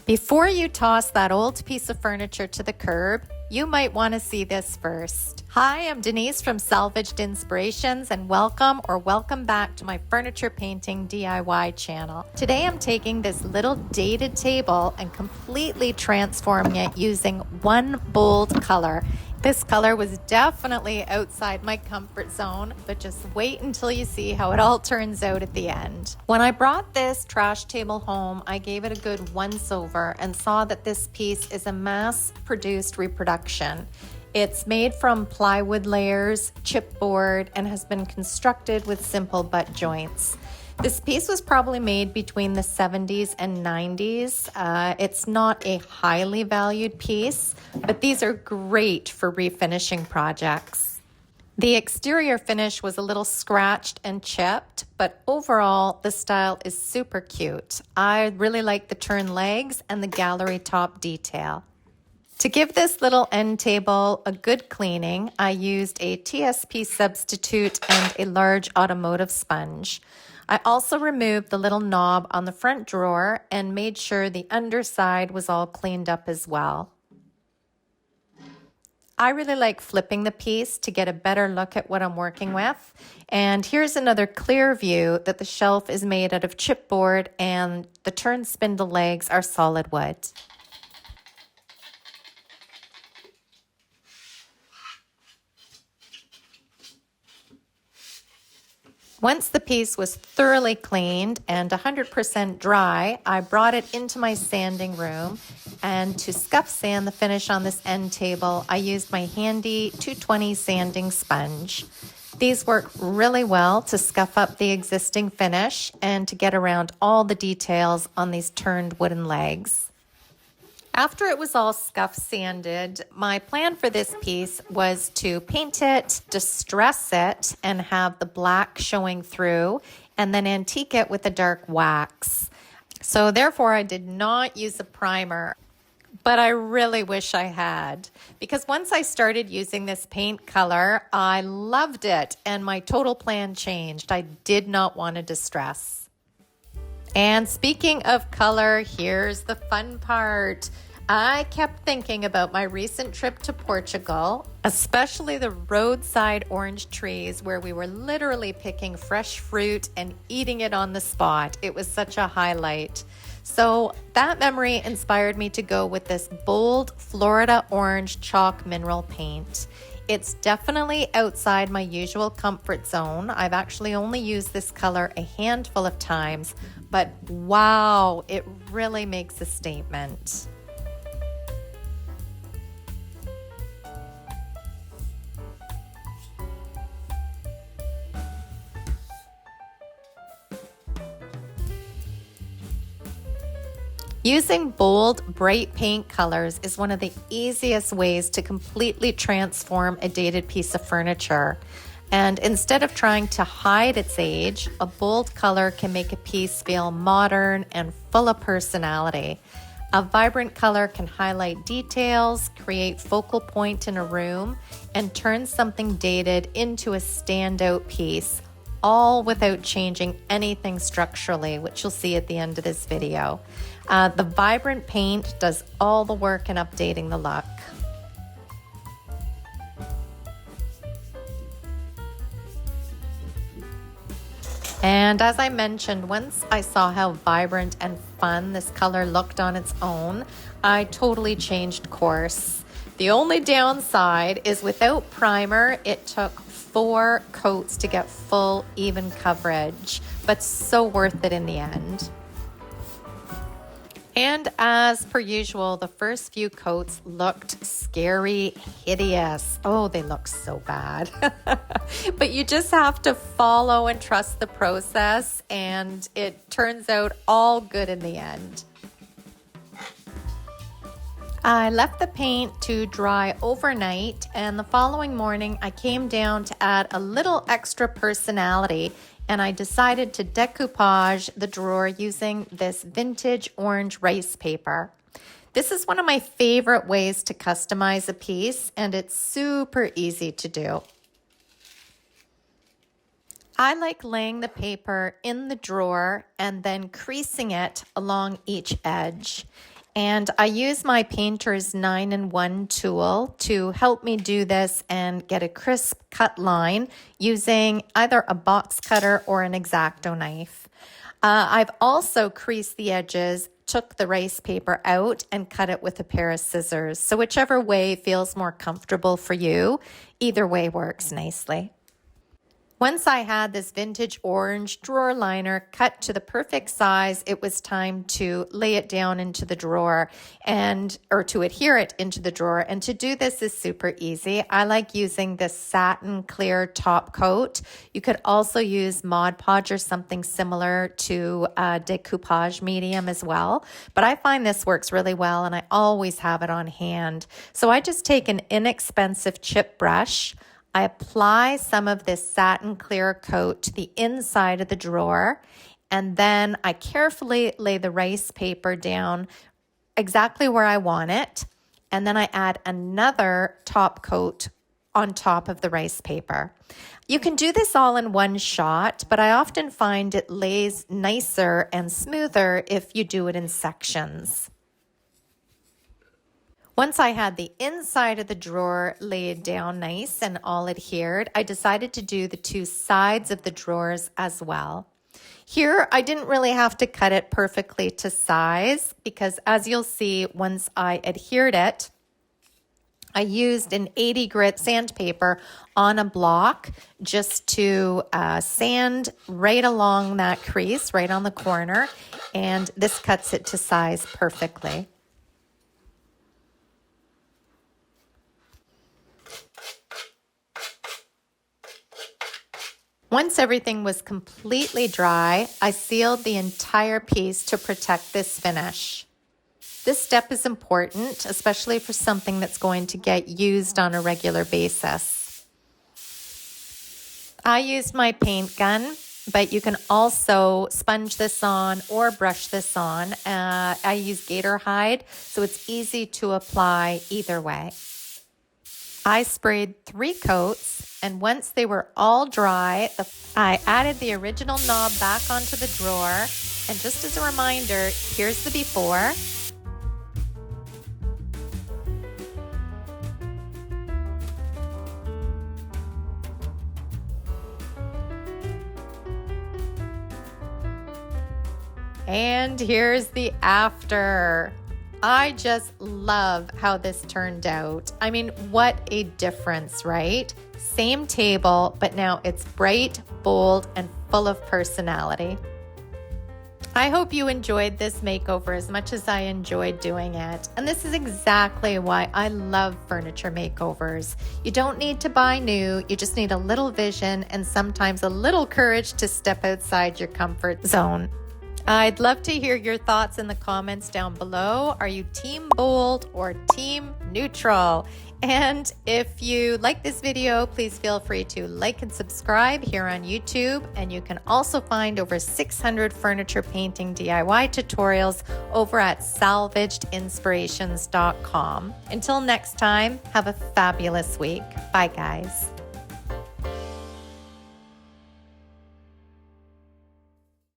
Before you toss that old piece of furniture to the curb, you might want to see this first. Hi, I'm Denise from Salvaged Inspirations, and welcome back to my furniture painting DIY channel. Today I'm taking this little dated table and completely transforming it using one bold color. This color was definitely outside my comfort zone, but just wait until you see how it all turns out at the end. When I brought this trash table home, I gave it a good once over and saw that this piece is a mass-produced reproduction. It's made from plywood layers, chipboard, and has been constructed with simple butt joints. This piece was probably made between the 70s and 90s. It's not a highly valued piece, but these are great for refinishing projects. The exterior finish was a little scratched and chipped, but overall the style is super cute. I really like the turn legs and the gallery top detail. To give this little end table a good cleaning, I used a TSP substitute and a large automotive sponge. I also removed the little knob on the front drawer and made sure the underside was all cleaned up as well. I really like flipping the piece to get a better look at what I'm working with. And here's another clear view that the shelf is made out of chipboard and the turn spindle legs are solid wood. Once the piece was thoroughly cleaned and 100% dry, I brought it into my sanding room, and to scuff sand the finish on this end table, I used my handy 220 sanding sponge. These work really well to scuff up the existing finish and to get around all the details on these turned wooden legs. After it was all scuff sanded, my plan for this piece was to paint it, distress it, and have the black showing through, and then antique it with a dark wax. So therefore, I did not use a primer, but I really wish I had, because once I started using this paint color, I loved it, and my total plan changed. I did not want to distress. And speaking of color, here's the fun part. I kept thinking about my recent trip to Portugal, especially the roadside orange trees where we were literally picking fresh fruit and eating it on the spot. It was such a highlight. So that memory inspired me to go with this bold Florida orange chalk mineral paint. It's definitely outside my usual comfort zone. I've actually only used this color a handful of times, but wow, it really makes a statement. Using bold, bright paint colors is one of the easiest ways to completely transform a dated piece of furniture. And instead of trying to hide its age, a bold color can make a piece feel modern and full of personality. A vibrant color can highlight details, create focal point in a room, and turn something dated into a standout piece, all without changing anything structurally, which you'll see at the end of this video. The vibrant paint does all the work in updating the look. And as I mentioned, once I saw how vibrant and fun this color looked on its own, I totally changed course. The only downside is without primer, it took 4 coats to get full, even coverage, but so worth it in the end. And as per usual, the first few coats looked scary, hideous. Oh, they look so bad. But you just have to follow and trust the process, and it turns out all good in the end. I left the paint to dry overnight, and the following morning I came down to add a little extra personality, and I decided to decoupage the drawer using this vintage orange rice paper. This is one of my favorite ways to customize a piece, and it's super easy to do. I like laying the paper in the drawer and then creasing it along each edge. And I use my painter's 9-in-1 tool to help me do this and get a crisp cut line using either a box cutter or an X-Acto knife. I've also creased the edges, took the rice paper out and cut it with a pair of scissors. So whichever way feels more comfortable for you, either way works nicely. Once I had this vintage orange drawer liner cut to the perfect size, it was time to lay it down into the drawer or to adhere it into the drawer. And to do this is super easy. I like using this satin clear top coat. You could also use Mod Podge or something similar to Decoupage medium as well. But I find this works really well and I always have it on hand. So I just take an inexpensive chip brush. I apply some of this satin clear coat to the inside of the drawer, and then I carefully lay the rice paper down exactly where I want it, and then I add another top coat on top of the rice paper. You can do this all in one shot, but I often find it lays nicer and smoother if you do it in sections. Once I had the inside of the drawer laid down nice and all adhered, I decided to do the two sides of the drawers as well. Here, I didn't really have to cut it perfectly to size because as you'll see, once I adhered it, I used an 80 grit sandpaper on a block just to sand right along that crease, right on the corner, and this cuts it to size perfectly. Once everything was completely dry, I sealed the entire piece to protect this finish. This step is important, especially for something that's going to get used on a regular basis. I used my paint gun, but you can also sponge this on or brush this on. I use gator hide, so it's easy to apply either way. I sprayed 3 coats, and once they were all dry, I added the original knob back onto the drawer. And just as a reminder, here's the before. And here's the after. I just love how this turned out. I mean, what a difference, right? Same table, but now it's bright, bold, and full of personality. I hope you enjoyed this makeover as much as I enjoyed doing it. And this is exactly why I love furniture makeovers. You don't need to buy new, you just need a little vision and sometimes a little courage to step outside your comfort zone. I'd love to hear your thoughts in the comments down below. Are you team bold or team neutral? And if you like this video, please feel free to like and subscribe here on YouTube. And you can also find over 600 furniture painting DIY tutorials over at salvagedinspirations.com. Until next time, have a fabulous week. Bye, guys.